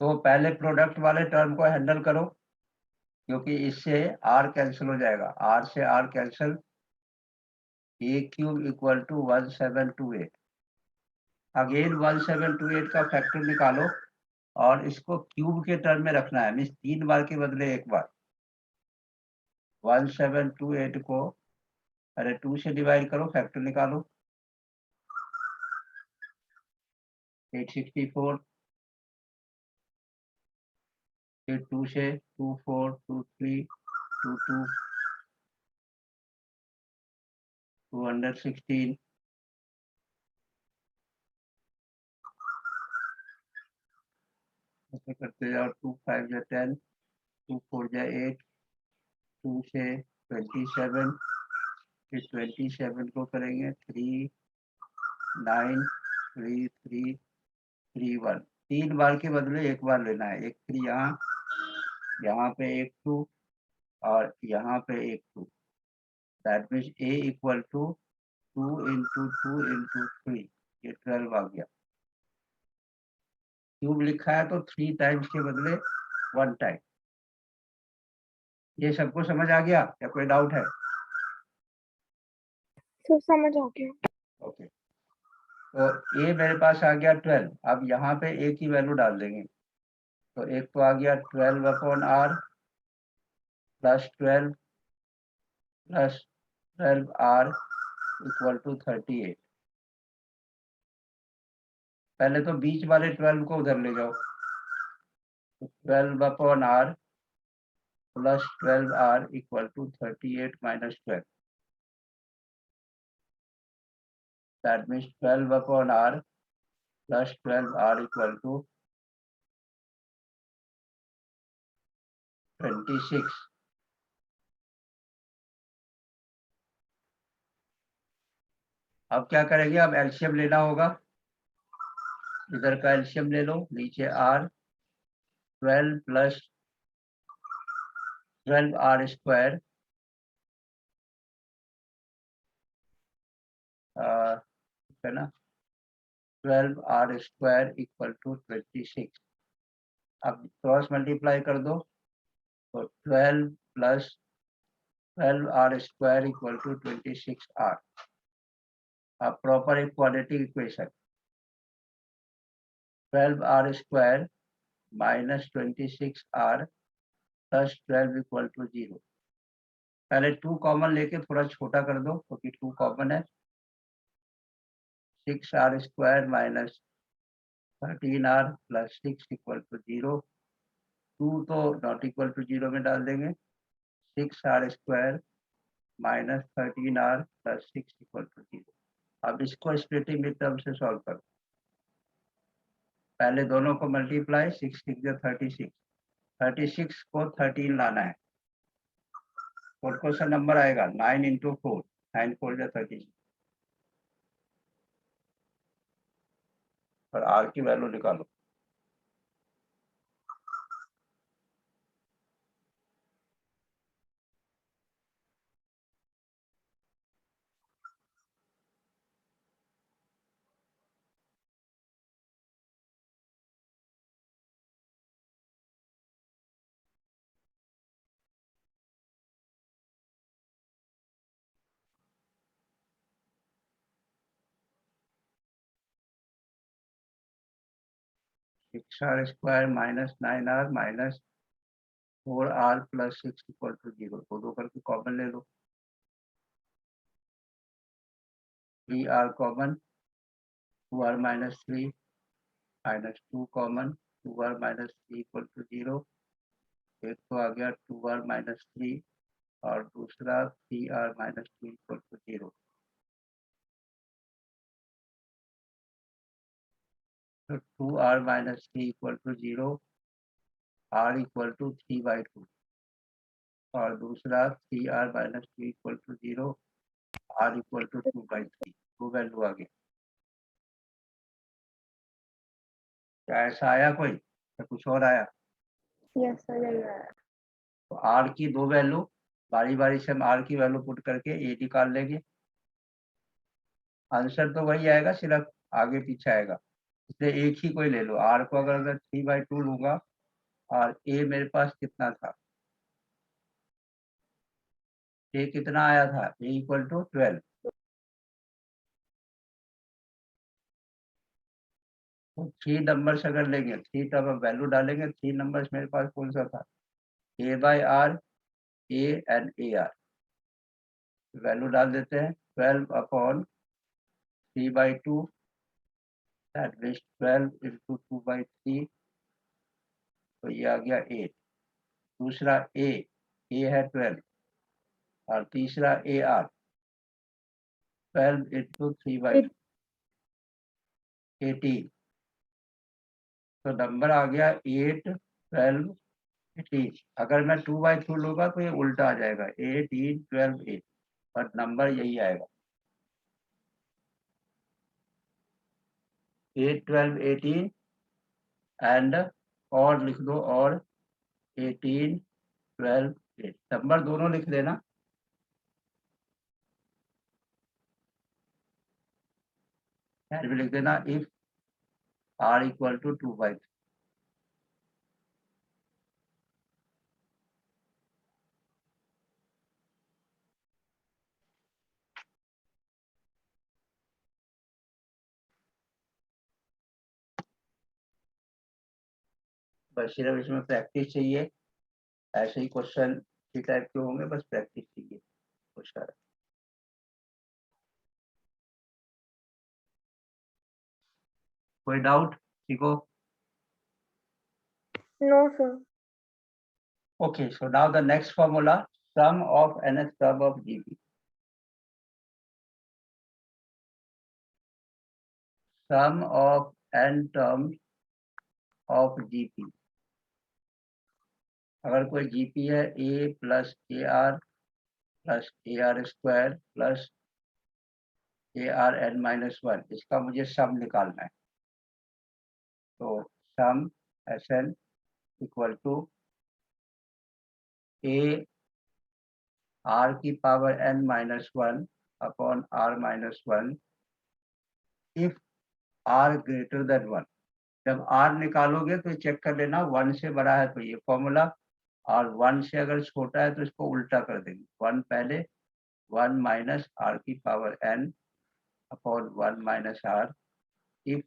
तो पहले प्रोडक्ट वाले टर्म को हैंडल करो, क्योंकि इससे आर कैंसिल हो जाएगा, आर से r cancel, a cube equal to 1728। Again 1728 का फैक्टर निकालो और इसको क्यूब के टर्म में रखना है, मीन्स 3 बार के बदले एक बार। 1728 को अरे 2 से डिवाइड करो, फैक्टर निकालो, 864, फिर 2 से 24, 23, 22, 216, ऐसे करते जाओ, 2 5 या 10, 2 4 या 8, 2 से 27, फिर 27 को करेंगे 3 9 3 3 3 1। 3 बार के बदले एक बार लेना है, एक 3 यहाँ पे एक 2 और यहाँ पे एक 2। That means a equal to 2 into 2 into 3, ये 12 आ गया। क्यूब लिखा है तो 3 टाइम्स के बदले 1 टाइम। ये सबको समझ आ गया या कोई डाउट है? तो समझ आ गया। ओके, तो ए मेरे पास आ गया 12। अब यहाँ पे ए की वैल्यू डाल देंगे, तो एक तो आ गया 12/r plus 12 plus 12r equal to 38। पहले तो बीच वाले 12 को उधर ले जाओ, तो 12/r plus 12r equal to 38 minus 12। That means 12/r plus 12r equal to 26। अब क्या करेंगे, अब एलसीएम लेना होगा, इधर का एलसीएम ले लो, नीचे r 12 प्लस 12r स्क्वायर है ना, 12r स्क्वायर इक्वल टू 26। अब क्रॉस मल्टीप्लाई कर दो, तो 12 plus 12r square equal to 26r। अब प्रॉपर एक quadratic equation, 12r square minus 26r plus 12 equal to 0। पहले 2 कॉमन लेके थोड़ा छोटा कर दो, क्योंकि 2 कॉमन है। 6r square minus 13r plus 6 equal to 0। 2 तो नॉट इक्वल टू 0 में डाल देंगे। 6r square minus 13r plus 6 equal to 0। अब इसको स्प्लिटिंग मिड टर्म से सॉल्व करो। पहले दोनों को मल्टीप्लाई, 6 6 या 36, 36 को 13 लाना है। फोर्थ क्वेश्चन नंबर आएगा 9 इंटू 4, 9 4 या 36, और आर की वैल्यू निकालो। Six R square minus 9r minus 4r plus 6 equal to 0। दो करके कॉमन ले लो, 3r common, 2r minus 3 minus 2 common, 2r minus 3 equal to 0। एक तो आ गया 2r माइनस 3 और दूसरा 3r माइनस 2 इक्वल टू 0। तो 2r minus 3 equal to 0, r equal to 3/2, और दूसरा 3r minus 2 equal to 0, r equal to 2/3। 2 value आ गई। क्या ऐसा आया कोई या कुछ और आया? यस सर, यही आया। तो आर की दो वैल्यू, बारी बारी से हम आर की वैल्यू पुट करके ए निकाल लेंगे। आंसर तो वही आएगा, सिर्फ आगे पीछे आएगा, इसलिए एक ही कोई ले लो। आर को अगर मैं 3/2 लूंगा और ए मेरे पास कितना था, ए कितना आया था, ए इक्वल टू 12। तो 3 नंबर्स अगर लेंगे, 3 टर्म वैल्यू डालेंगे, 3 नंबर्स मेरे पास कौन सा था, A by R, A and A R. Value डाल देते हैं, 12/3/2, दैट मीन्स 12 इंटू 2/3, तो ये आ गया 8। दूसरा ए है 12 और तीसरा ए आर, 12 इंटू 3/2, 18। तो नंबर आ गया 8, 12, 18। अगर मैं 2/2 लूंगा तो ये उल्टा आ जाएगा, 18, 12, 8, पर नंबर यही आएगा, 8, 12, 18 एंड और लिख दो, और 18, 12, 8, नंबर दोनों लिख देना। भी लिख देना, इफ आर इक्वल टू 2/3। बस सिर्फ इसमें प्रैक्टिस चाहिए, ऐसे ही क्वेश्चन इसी टाइप के होंगे, बस प्रैक्टिस चाहिए क्वेश्चन। कोई डाउट? ठीक हो? No sir. Okay, so now the next formula, sum of nth term of GP. Sum of n terms of GP. अगर कोई GP है a plus A R plus A R square plus A R N minus 1, इसका मुझे sum निकालना है। तो sum S N equal to A R की power n minus 1 upon R minus 1 if R greater than 1। जब are निकालोगे तो check कर लेना 1 से बड़ा है तो ये फॉर्मूला, और 1 से अगर छोटा है तो इसको उल्टा कर देंगे, 1 पहले, 1 माइनस आर की power n upon 1 minus R if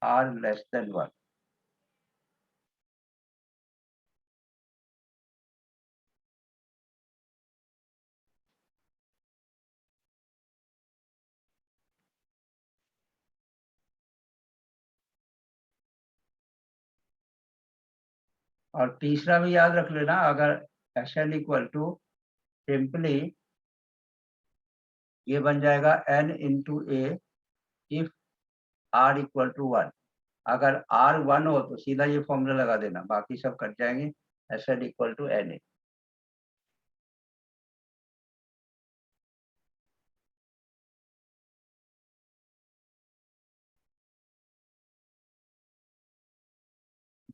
R less than 1। और तीसरा भी याद रख लेना, अगर S N equal to simply ये बन जाएगा n into A if R equal to 1। अगर आर 1 हो तो सीधा ये फॉर्मूला लगा देना, बाकी सब कट जाएंगे, S N equal to N A.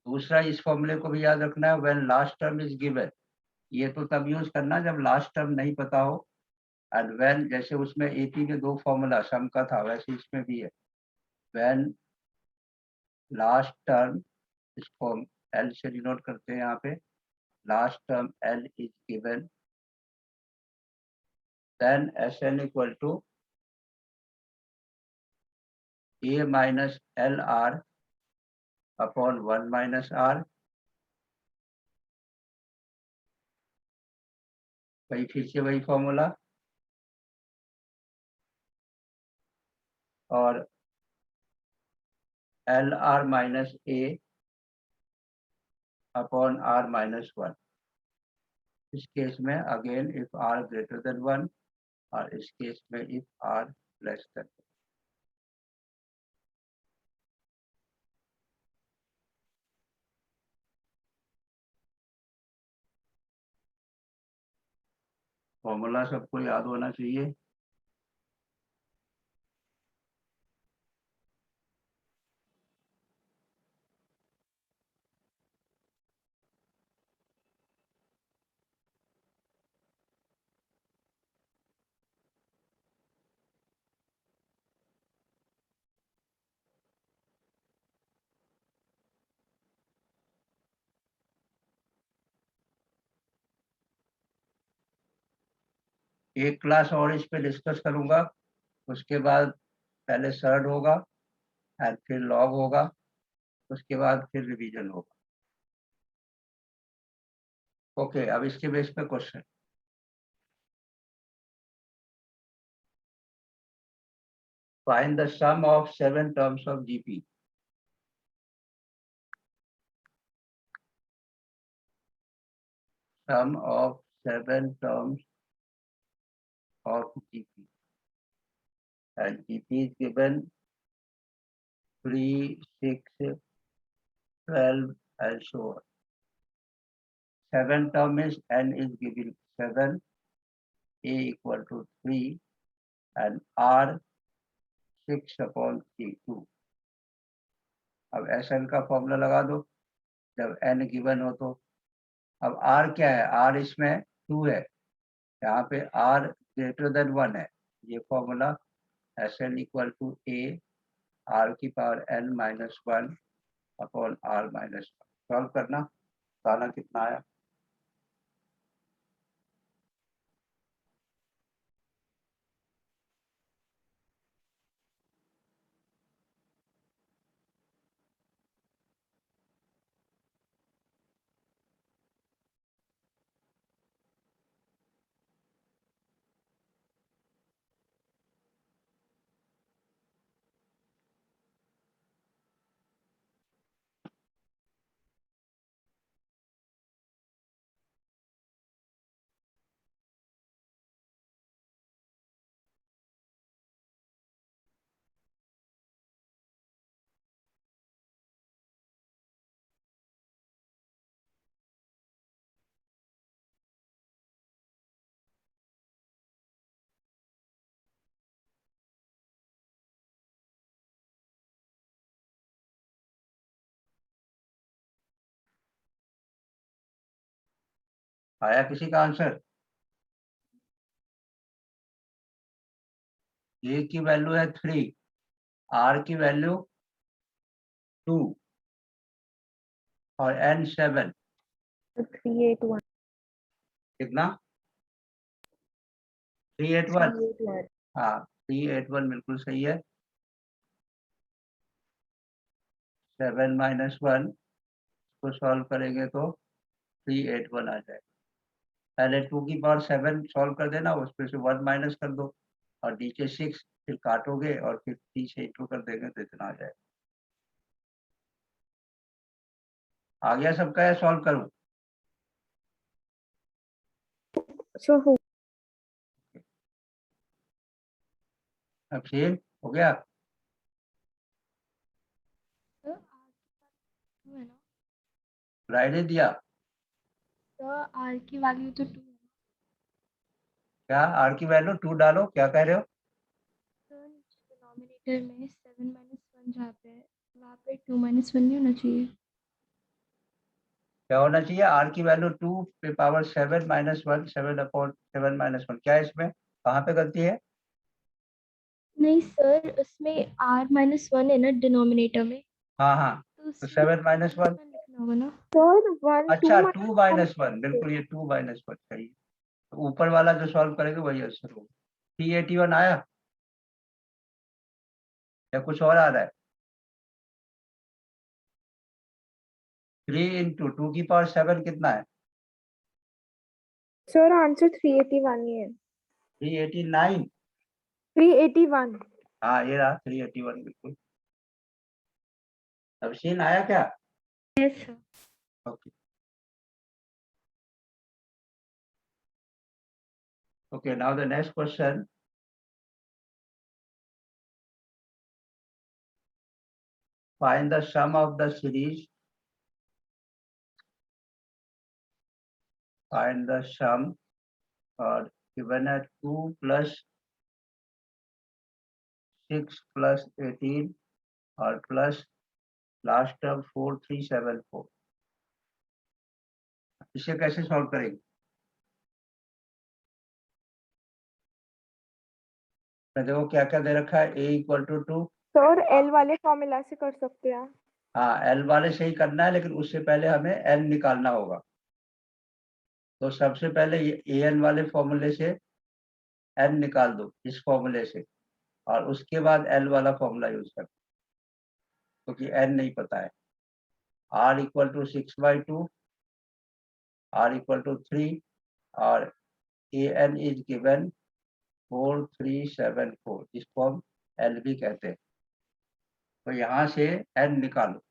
दूसरा इस फॉर्मूले को भी याद रखना है, when last term is given. ये तो तब यूज करना जब लास्ट टर्म नहीं पता हो, एंड व्हेन, जैसे उसमें एपी में 2 फॉर्मूला सम का था, वैसे इसमें भी है, व्हेन लास्ट टर्म, इसको एल से डिनोट करते हैं यहाँ पे, last term L is given, then S N equal to A minus L R upon 1 minus R. वही फिर से वही फॉर्मूला, और L R minus A upon R minus 1। इस केस में again if R greater than 1, और इस case में if R less than. Formula सबको याद होना चाहिए। एक क्लास और इस पे डिस्कस करूंगा, उसके बाद पहले सर्ड होगा और फिर लॉग होगा, उसके बाद फिर रिवीजन होगा। ओके, अब इसके बेस पे question. Find the sum of 7 terms of GP. Sum of 7 terms of GP, and GP is given 3, 6, 12 and so on. 7 term is n is given 7, a equal to 3 and r 6 upon 3, 2. अब SN का formula लगा दो जब n given हो तो। अब r क्या है, r इसमें 2 है, यहाँ पे r ग्रेटर देन 1 है, ये formula SN equal to a r की power n minus 1 upon r minus 1। Solve करना, बताना कितना आया। आया किसी का आंसर? ए की वैल्यू है 3, आर की वैल्यू 2 और एन 7। 381. कितना? 381। 381. हाँ 381 बिल्कुल सही है। 7 माइनस 1 को सॉल्व करेंगे तो 381 आ जाएगा। पहले 2 की पावर 7 सॉल्व कर देना, उसमें से 1 माइनस कर दो और नीचे 6, फिर काटोगे और फिर 3 से इंटू कर देंगे तो इतना आ जाएगा। आ गया सबका, या सॉल्व करूं? So who? अब सेम हो गया। सर टू है ना? राइडे दिया सर आर की वैल्यू तो 2 है ना? क्या? आर की वैल्यू 2 डालो, क्या कह रहे हो? सर डिनोमिनेटर में 7 माइनस 1 जहाँ पे है वहाँ पे 2 माइनस 1 नहीं होना चाहिए? क्या होना चाहिए? आर की वैल्यू 2 पे पावर 7 माइनस 1, 7 अपॉन 7 माइनस 1। क्या है इसमें, कहाँ पे गलती है? नहीं सर, उसमें r माइनस 1 है ना डिनोमिनेटर में, हाँ हाँ, तो तो उसमें 7 माइनस 1। लिखना होगा ना? Sir, 1, 2 अच्छा, minus 2 1. माइनस 1, बिल्कुल ये 2 माइनस 1 सही है। तो ऊपर वाला जो सॉल्व करेंगे वही आंसर होगा। 381 आया या कुछ और आ रहा है? 3 इंटू 2 की पावर 7 कितना है? Sir, answer 381 ही है. 389। 381. हाँ ये रहा 381 बिल्कुल। अब सीन आया क्या? Yes sir. Okay okay, now the next question. Find the sum of the series. Find the sum or given at 2 plus 6 plus 18 or plus last term 4374। इसे कैसे सॉल्व करेंगे? देखो क्या क्या दे रखा है, a equal to 2। Sir, L वाले formula से कर सकते हैं. हाँ l वाले से ही करना है, लेकिन उससे पहले हमें n निकालना होगा। तो सबसे पहले ये an वाले फॉर्मूले से n निकाल दो इस फॉर्मूले से और उसके बाद l वाला फॉर्मूला यूज कर, क्योंकि n नहीं पता है। r equal to 6/2, r equal to 3 और an इज गिवन 4374, जिसको हम l भी कहते हैं। तो यहाँ से n निकालो।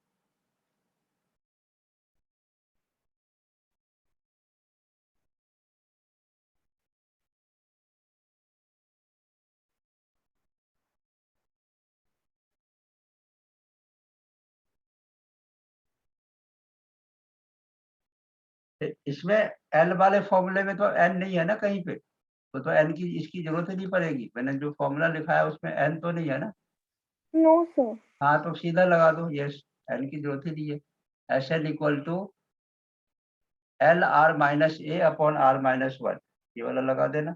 इसमें l वाले फॉर्मूले में तो n नहीं है ना कहीं पे, तो n की इसकी जरूरत ही नहीं पड़ेगी। मैंने जो फॉर्मूला लिखा है उसमें n तो नहीं है ना। No sir. हाँ तो सीधा लगा दो, यस, n की जरूरत ही नहीं है। Sn equal to l r minus a upon r minus 1, ये वाला लगा देना,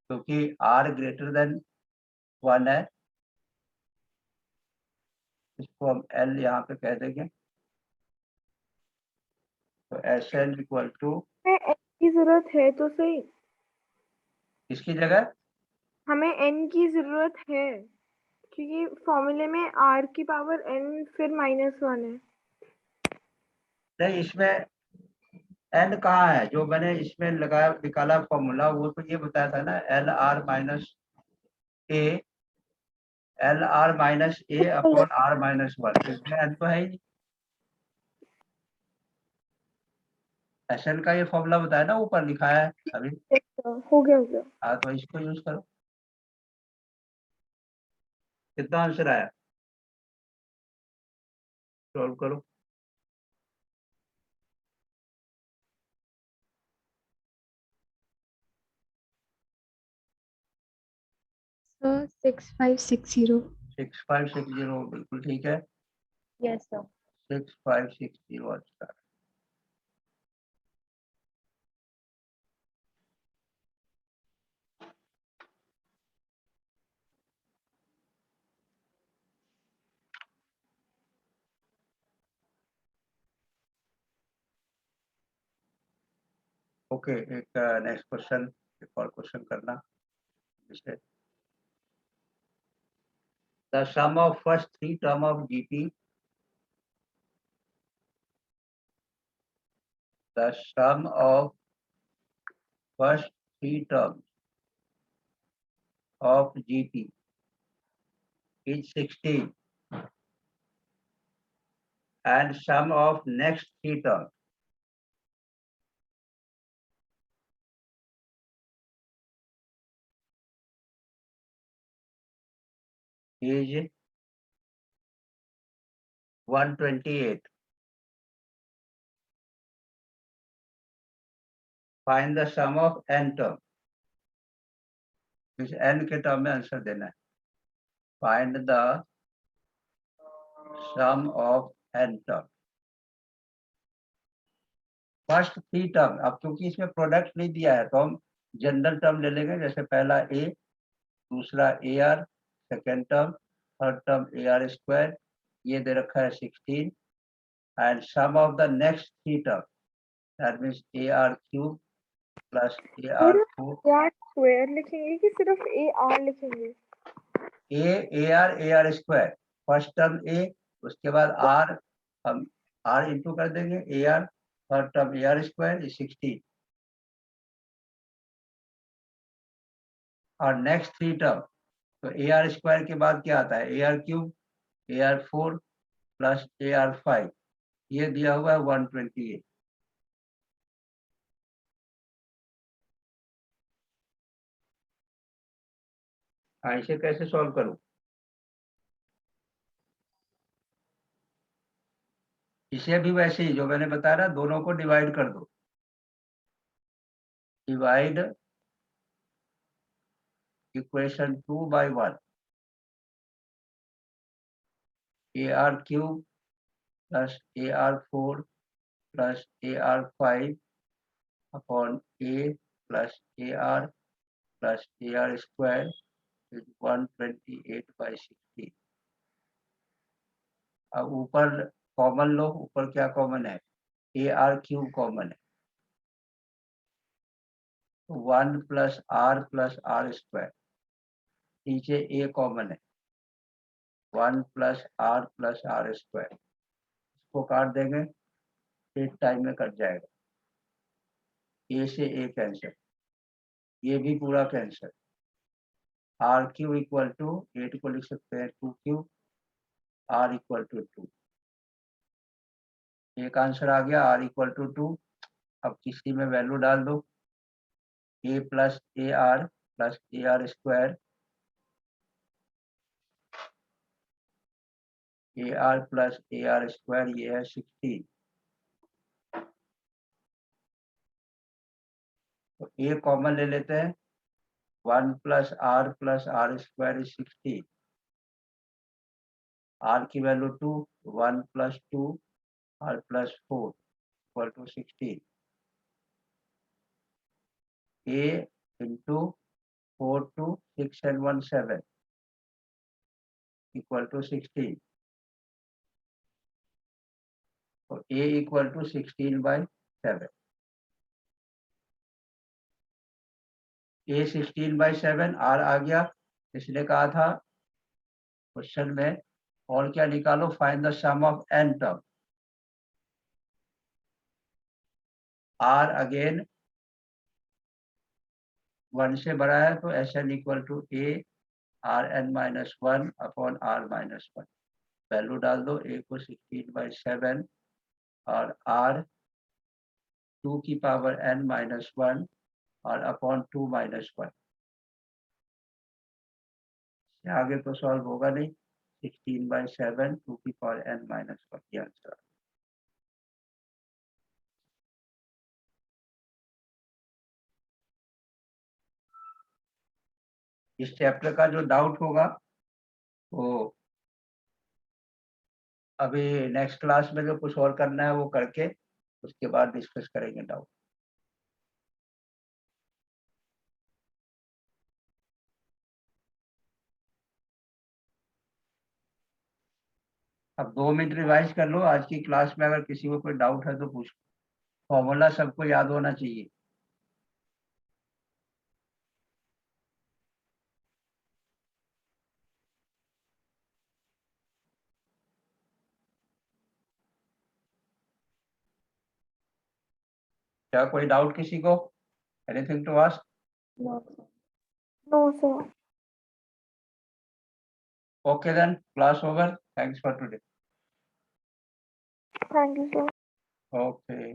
क्योंकि r ग्रेटर देन 1 है, इसको हम l यहाँ पे कह देंगे। तो Sn इक्वल टू हमें n की जरूरत है तो सही, इसकी जगह हमें n की जरूरत है क्योंकि फॉर्मूले में r की पावर n फिर -1 है। नहीं, इसमें n कहाँ है? जो मैंने इसमें लगाया निकाला फॉर्मूला, वो तो ये बताया था ना, l r minus a upon r minus 1, इसमें n तो है ही नहीं। Sn का ये फॉर्मूला बताया ना, ऊपर लिखा है अभी। हो गया। हाँ तो इसको यूज करो। कितना आंसर आया? सॉल्व करो। सर 6560। 6560 बिल्कुल ठीक है। Yes sir. 6560 अच्छा। ओके, एक नेक्स्ट क्वेश्चन, एक और क्वेश्चन करना। जैसे the sum of first 3 term of GP, the sum of first 3 term of GP is 16 and sum of next 3 terms is 128. Find the sum of n term. इस n के term में answer देना है। Find the sum of n term. First 3 term, अब क्योंकि इसमें product नहीं दिया है तो हम जनरल टर्म ले लेंगे। जैसे पहला a, दूसरा ar, second term, third term ar square, ये दे रखा है 16 and sum of the next 3 term, that means ar cube plus ar4। यार स्क्वायर लिखेंगे कि सिर्फ AR लिखेंगे? ar square, first term a, उसके बाद r, हम r इंटू कर देंगे ar, third term ar square 16 और नेक्स्ट 3 टर्म। तो ar स्क्वायर के बाद क्या आता है? ar cube, ar4 plus ar5, ये दिया हुआ है 128। इसे कैसे सॉल्व करूं? इसे भी वैसे ही जो मैंने बताया ना, दोनों को डिवाइड कर दो। Divide equation 2 by 1, ar cube plus ar4 plus ar5 upon a plus ar plus ar square is 128/16। अब ऊपर कॉमन लो, ऊपर क्या कॉमन है? ar क्यूब कॉमन है, तो 1 प्लस आर स्क्वायर, नीचे ए कॉमन है, 1 प्लस आर स्क्वायर, इसको काट देंगे, एक टाइम में कट जाएगा, ए से ए कैंसिल, ये भी पूरा cancel, R cube equal to 8 को लिख सकते हैं 2 क्यू, आर इक्वल टू 2, एक आंसर आ गया आर इक्वल टू 2। अब किसी में वैल्यू डाल दो, A plus A R square, A R plus A R square, ये है 16, तो ए कॉमन ले लेते हैं, 1 plus R square is 16, R की value 2, 1 plus 2 R plus 4 equal to 16, A into 4 2 6 and 1 7 equal to 16, तो A equal to 16/7, A 16/7, R आ गया, इसने कहा था क्वेश्चन में और क्या निकालो, find the sum of n term, R again 1 से बड़ा है तो Sn equal to A R n minus 1 upon R minus 1, value डाल दो, ए को 16/7 और आर 2 की पावर n माइनस 1 और अपॉन 2 माइनस 1, आगे तो सॉल्व होगा नहीं, 16/7 2 की पावर n माइनस 1, ये आंसर। इस चैप्टर का जो डाउट होगा वो अभी नेक्स्ट क्लास में जो कुछ और करना है वो करके उसके बाद डिस्कस करेंगे डाउट। अब 2 मिनट रिवाइज कर लो, आज की क्लास में अगर किसी को कोई डाउट है तो पूछ, फॉर्मूला सबको याद होना चाहिए। क्या कोई डाउट किसी को, anything to ask? No, sir. Okay then, class over, thanks for today. Thank you, sir. Okay.